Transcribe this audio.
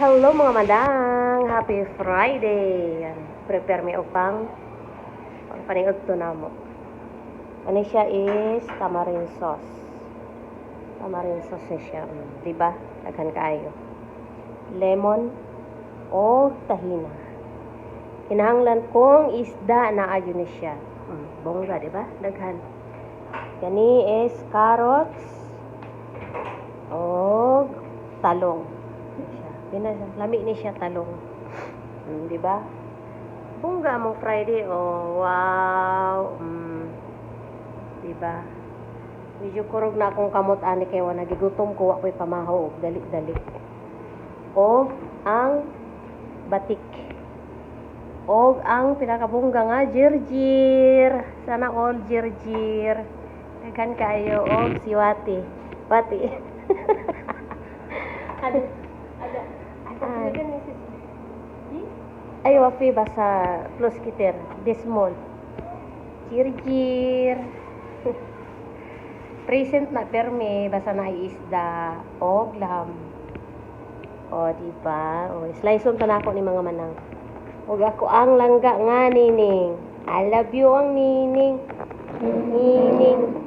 Hello mga madang! Happy Friday! Yan. Prepare me upang paniod to na mo. Ano siya is tamarind sauce. Tamarind sauce siya. Diba? Daghan kaayo. Lemon o tahina. Kinahanglan kong isda na ayo ni siya. Bongga, diba? Daghan. Gani is carrots o talong. Lami ni siya talong. Di ba? Bongga mong Friday. Oh, wow. Di ba? Medyo kurog na akong kamot ani kay wala gigutom ko wa ko'y pamahaw og dali-dali. Og ang batik. Og ang pinakabongga nga jirjir. Sana all jirjir. Daghan kayo og siwati. Pati. Ay, wafi ba sa plus kiter? Desmol. Jirjir. Present na perme, basta na isda. O, lam. O, diba? O, slice on na ako ni mga manang. O, ako ang langga nga, nining. I love you ang nining. Nining.